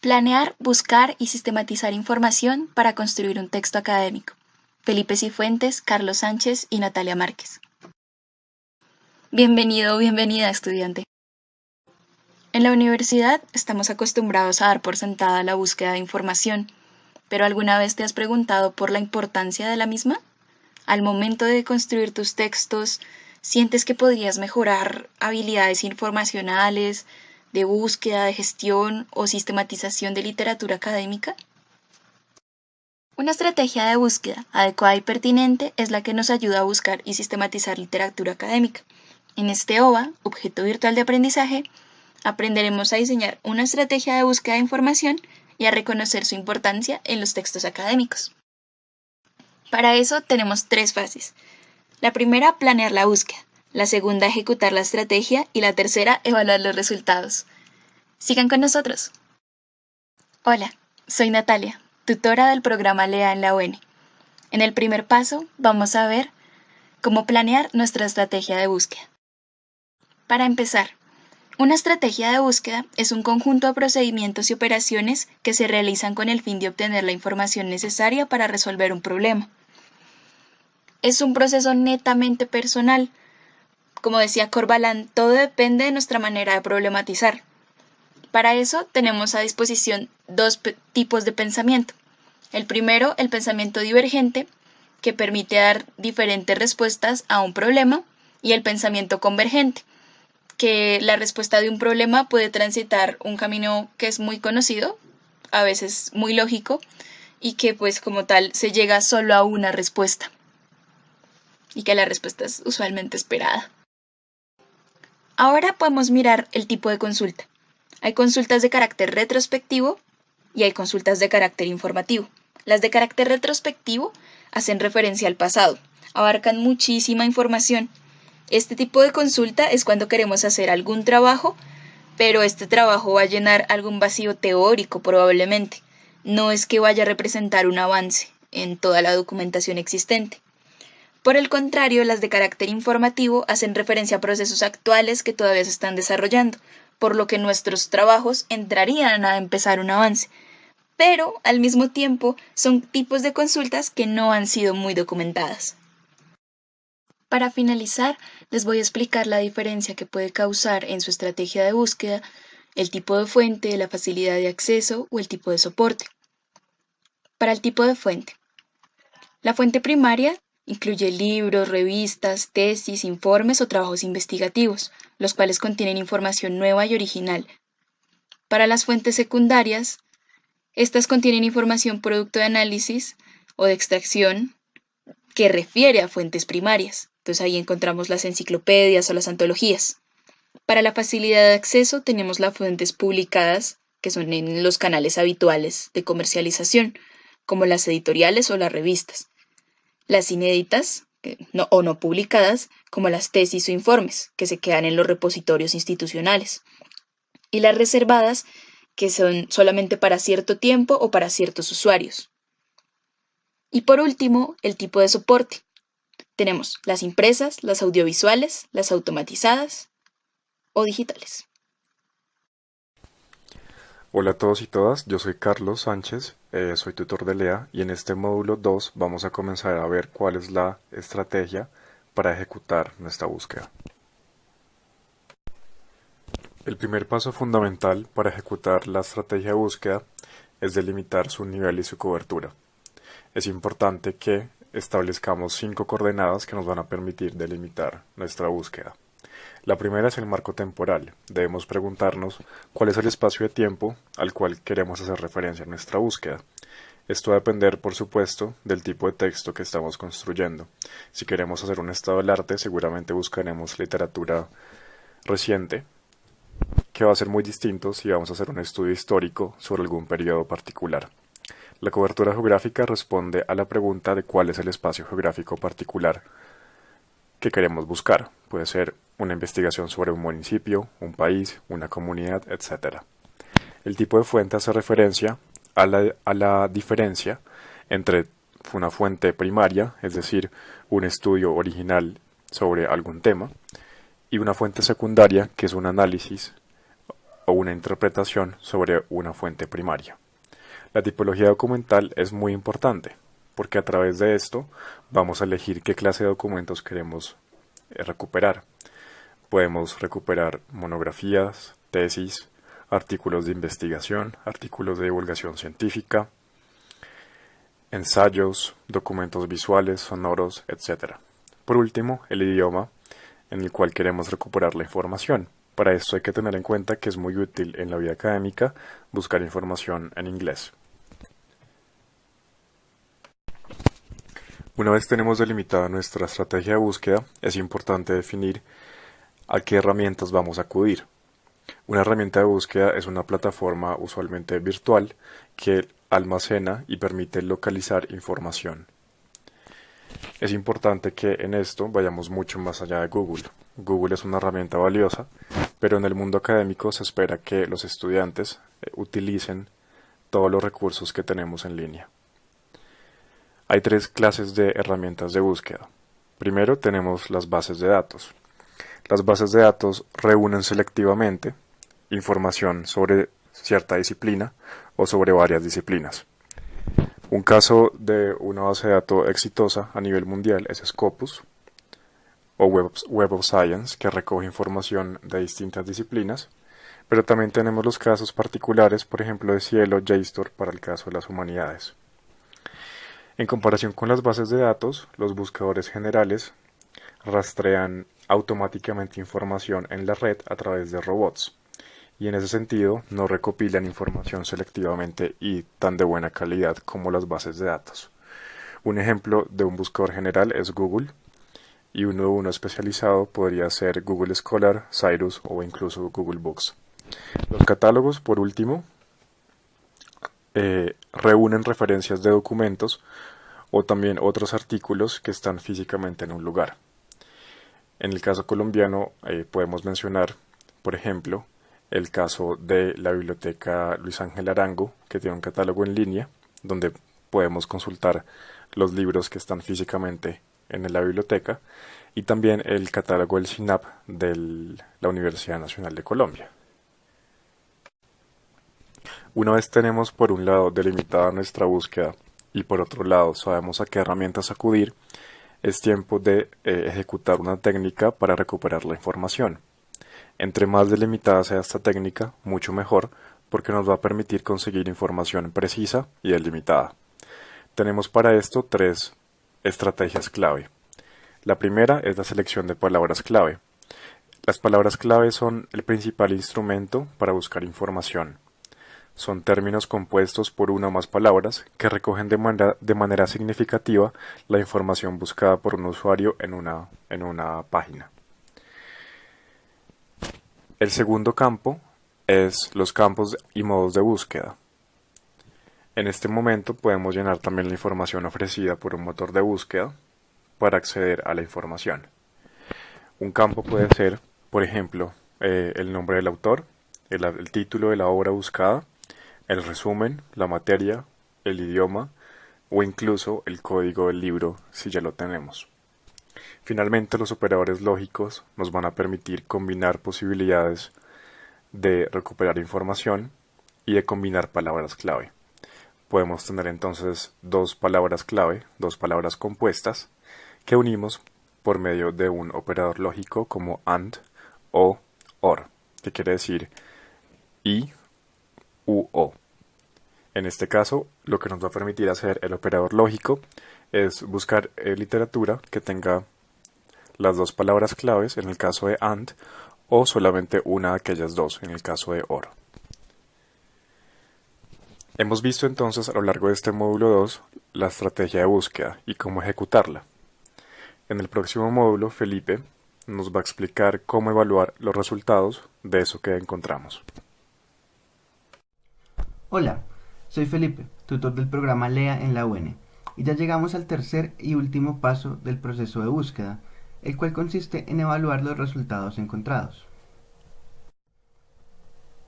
Planear, buscar y sistematizar información para construir un texto académico. Felipe Cifuentes, Carlos Sánchez y Natalia Márquez. Bienvenido o bienvenida, estudiante. En la universidad estamos acostumbrados a dar por sentada la búsqueda de información, pero ¿alguna vez te has preguntado por la importancia de la misma? Al momento de construir tus textos, ¿sientes que podrías mejorar habilidades informacionales, de búsqueda, de gestión o sistematización de literatura académica? Una estrategia de búsqueda adecuada y pertinente es la que nos ayuda a buscar y sistematizar literatura académica. En este OVA, Objeto Virtual de Aprendizaje, aprenderemos a diseñar una estrategia de búsqueda de información y a reconocer su importancia en los textos académicos. Para eso tenemos 3 fases. La primera, planear la búsqueda. La segunda, ejecutar la estrategia. Y la tercera, evaluar los resultados. Sigan con nosotros. Hola, soy Natalia, tutora del programa LEA en la UN. En el primer paso, vamos a ver cómo planear nuestra estrategia de búsqueda. Para empezar, una estrategia de búsqueda es un conjunto de procedimientos y operaciones que se realizan con el fin de obtener la información necesaria para resolver un problema. Es un proceso netamente personal. Como decía Corvalán, todo depende de nuestra manera de problematizar. Para eso tenemos a disposición 2 tipos de pensamiento. El primero, el pensamiento divergente, que permite dar diferentes respuestas a un problema, y el pensamiento convergente, que la respuesta de un problema puede transitar un camino que es muy conocido, a veces muy lógico, y que pues como tal se llega solo a una respuesta, y que la respuesta es usualmente esperada. Ahora podemos mirar el tipo de consulta. Hay consultas de carácter retrospectivo y hay consultas de carácter informativo. Las de carácter retrospectivo hacen referencia al pasado, abarcan muchísima información. Este tipo de consulta es cuando queremos hacer algún trabajo, pero este trabajo va a llenar algún vacío teórico probablemente. No es que vaya a representar un avance en toda la documentación existente. Por el contrario, las de carácter informativo hacen referencia a procesos actuales que todavía se están desarrollando, por lo que nuestros trabajos entrarían a empezar un avance. Pero, al mismo tiempo, son tipos de consultas que no han sido muy documentadas. Para finalizar, les voy a explicar la diferencia que puede causar en su estrategia de búsqueda el tipo de fuente, la facilidad de acceso o el tipo de soporte. Para el tipo de fuente. La fuente primaria incluye libros, revistas, tesis, informes o trabajos investigativos, los cuales contienen información nueva y original. Para las fuentes secundarias, estas contienen información producto de análisis o de extracción que refiere a fuentes primarias. Entonces ahí encontramos las enciclopedias o las antologías. Para la facilidad de acceso tenemos las fuentes publicadas, que son en los canales habituales de comercialización, como las editoriales o las revistas. Las inéditas o no publicadas, como las tesis o informes, que se quedan en los repositorios institucionales. Y las reservadas, que son solamente para cierto tiempo o para ciertos usuarios. Y por último, el tipo de soporte. Tenemos las impresas, las audiovisuales, las automatizadas o digitales. Hola a todos y todas, yo soy Carlos Sánchez, soy tutor de LEA y en este módulo 2 vamos a comenzar a ver cuál es la estrategia para ejecutar nuestra búsqueda. El primer paso fundamental para ejecutar la estrategia de búsqueda es delimitar su nivel y su cobertura. Es importante que establezcamos 5 coordenadas que nos van a permitir delimitar nuestra búsqueda. La primera es el marco temporal. Debemos preguntarnos cuál es el espacio de tiempo al cual queremos hacer referencia en nuestra búsqueda. Esto va a depender, por supuesto, del tipo de texto que estamos construyendo. Si queremos hacer un estado del arte, seguramente buscaremos literatura reciente, que va a ser muy distinto si vamos a hacer un estudio histórico sobre algún periodo particular. La cobertura geográfica responde a la pregunta de cuál es el espacio geográfico particular que queremos buscar. Puede ser una investigación sobre un municipio, un país, una comunidad, etc. El tipo de fuente hace referencia a la diferencia entre una fuente primaria, es decir, un estudio original sobre algún tema, y una fuente secundaria, que es un análisis o una interpretación sobre una fuente primaria. La tipología documental es muy importante, porque a través de esto vamos a elegir qué clase de documentos queremos recuperar. Podemos recuperar monografías, tesis, artículos de investigación, artículos de divulgación científica, ensayos, documentos visuales, sonoros, etc. Por último, el idioma en el cual queremos recuperar la información. Para esto hay que tener en cuenta que es muy útil en la vida académica buscar información en inglés. Una vez tenemos delimitada nuestra estrategia de búsqueda, es importante definir a qué herramientas vamos a acudir. Una herramienta de búsqueda es una plataforma usualmente virtual que almacena y permite localizar información. Es importante que en esto vayamos mucho más allá de Google. Google es una herramienta valiosa, pero en el mundo académico se espera que los estudiantes utilicen todos los recursos que tenemos en línea. Hay tres clases de herramientas de búsqueda. Primero tenemos las bases de datos. Las bases de datos reúnen selectivamente información sobre cierta disciplina o sobre varias disciplinas. Un caso de una base de datos exitosa a nivel mundial es Scopus o Web of Science, que recoge información de distintas disciplinas, pero también tenemos los casos particulares, por ejemplo de Cielo, JSTOR para el caso de las humanidades. En comparación con las bases de datos, los buscadores generales rastrean automáticamente información en la red a través de robots, y en ese sentido no recopilan información selectivamente y tan de buena calidad como las bases de datos. Un ejemplo de un buscador general es Google, y uno especializado podría ser Google Scholar, Cyrus o incluso Google Books. Los catálogos, por último, reúnen referencias de documentos o también otros artículos que están físicamente en un lugar. En el caso colombiano podemos mencionar, por ejemplo, el caso de la biblioteca Luis Ángel Arango, que tiene un catálogo en línea, donde podemos consultar los libros que están físicamente en la biblioteca, y también el catálogo del SINAP de la Universidad Nacional de Colombia. Una vez tenemos por un lado delimitada nuestra búsqueda y por otro lado sabemos a qué herramientas acudir, es tiempo de ejecutar una técnica para recuperar la información. Entre más delimitada sea esta técnica, mucho mejor, porque nos va a permitir conseguir información precisa y delimitada. Tenemos para esto tres estrategias clave. La primera es la selección de palabras clave. Las palabras clave son el principal instrumento para buscar información. Son términos compuestos por una o más palabras que recogen de manera significativa la información buscada por un usuario en una página. El segundo campo es los campos y modos de búsqueda. En este momento podemos llenar también la información ofrecida por un motor de búsqueda para acceder a la información. Un campo puede ser, por ejemplo, el nombre del autor, el título de la obra buscada, el resumen, la materia, el idioma o incluso el código del libro si ya lo tenemos. Finalmente, los operadores lógicos nos van a permitir combinar posibilidades de recuperar información y de combinar palabras clave. Podemos tener entonces dos palabras clave, dos palabras compuestas, que unimos por medio de un operador lógico como AND o OR, que quiere decir y u o. En este caso, lo que nos va a permitir hacer el operador lógico es buscar literatura que tenga las dos palabras claves en el caso de AND o solamente una de aquellas dos en el caso de OR. Hemos visto entonces a lo largo de este módulo 2 la estrategia de búsqueda y cómo ejecutarla. En el próximo módulo, Felipe nos va a explicar cómo evaluar los resultados de eso que encontramos. Hola, soy Felipe, tutor del programa LEA en la UN, y ya llegamos al tercer y último paso del proceso de búsqueda, el cual consiste en evaluar los resultados encontrados.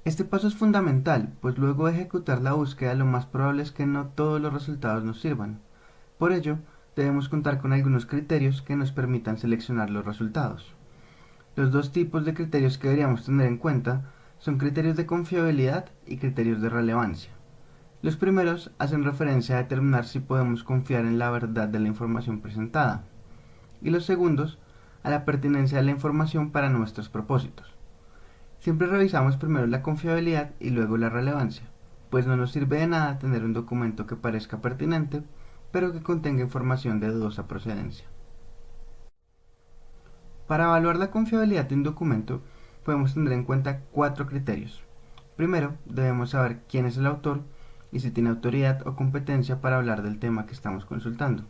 Este paso es fundamental, pues luego de ejecutar la búsqueda lo más probable es que no todos los resultados nos sirvan. Por ello, debemos contar con algunos criterios que nos permitan seleccionar los resultados. Los dos tipos de criterios que deberíamos tener en cuenta son criterios de confiabilidad y criterios de relevancia. Los primeros hacen referencia a determinar si podemos confiar en la verdad de la información presentada, y los segundos a la pertinencia de la información para nuestros propósitos. Siempre revisamos primero la confiabilidad y luego la relevancia, pues no nos sirve de nada tener un documento que parezca pertinente, pero que contenga información de dudosa procedencia. Para evaluar la confiabilidad de un documento, podemos tener en cuenta 4 criterios. Primero, debemos saber quién es el autor y si tiene autoridad o competencia para hablar del tema que estamos consultando,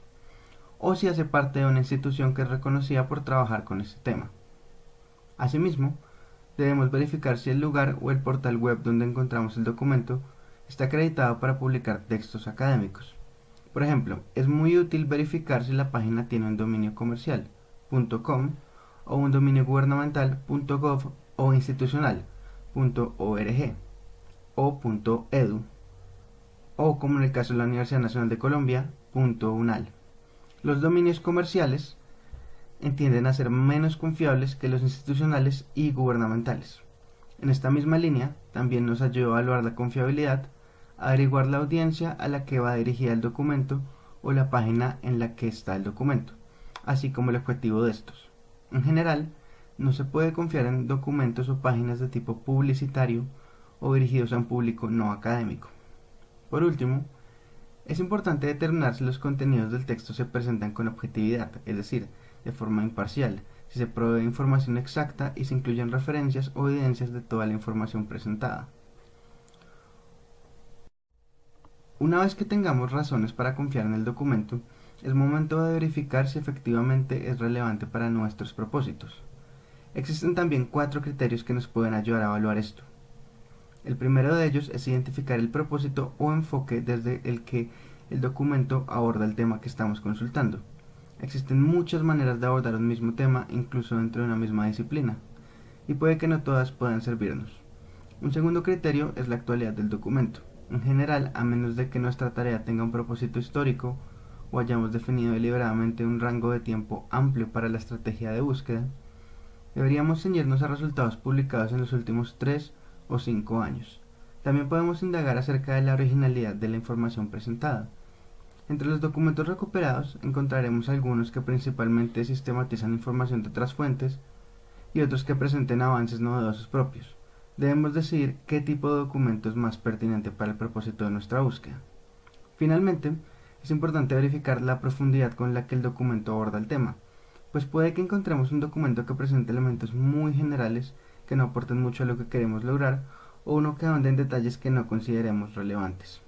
o si hace parte de una institución que es reconocida por trabajar con ese tema. Asimismo, debemos verificar si el lugar o el portal web donde encontramos el documento está acreditado para publicar textos académicos. Por ejemplo, es muy útil verificar si la página tiene un dominio comercial, .com, o un dominio gubernamental, .gov, o institucional, .org, o .edu, o como en el caso de la Universidad Nacional de Colombia, .unal. Los dominios comerciales tienden a ser menos confiables que los institucionales y gubernamentales. En esta misma línea, también nos ayuda a evaluar la confiabilidad, averiguar la audiencia a la que va dirigida el documento o la página en la que está el documento, así como el objetivo de estos. En general, no se puede confiar en documentos o páginas de tipo publicitario o dirigidos a un público no académico. Por último, es importante determinar si los contenidos del texto se presentan con objetividad, es decir, de forma imparcial, si se provee información exacta y se incluyen referencias o evidencias de toda la información presentada. Una vez que tengamos razones para confiar en el documento, es momento de verificar si efectivamente es relevante para nuestros propósitos. Existen también 4 criterios que nos pueden ayudar a evaluar esto. El primero de ellos es identificar el propósito o enfoque desde el que el documento aborda el tema que estamos consultando. Existen muchas maneras de abordar un mismo tema, incluso dentro de una misma disciplina, y puede que no todas puedan servirnos. Un segundo criterio es la actualidad del documento. En general, a menos de que nuestra tarea tenga un propósito histórico o hayamos definido deliberadamente un rango de tiempo amplio para la estrategia de búsqueda, deberíamos ceñirnos a resultados publicados en los últimos 3 o 5 años. También podemos indagar acerca de la originalidad de la información presentada. Entre los documentos recuperados encontraremos algunos que principalmente sistematizan información de otras fuentes y otros que presenten avances novedosos propios. Debemos decidir qué tipo de documento es más pertinente para el propósito de nuestra búsqueda. Finalmente, es importante verificar la profundidad con la que el documento aborda el tema, pues puede que encontremos un documento que presente elementos muy generales que no aporten mucho a lo que queremos lograr, o uno que ahonde en detalles que no consideremos relevantes.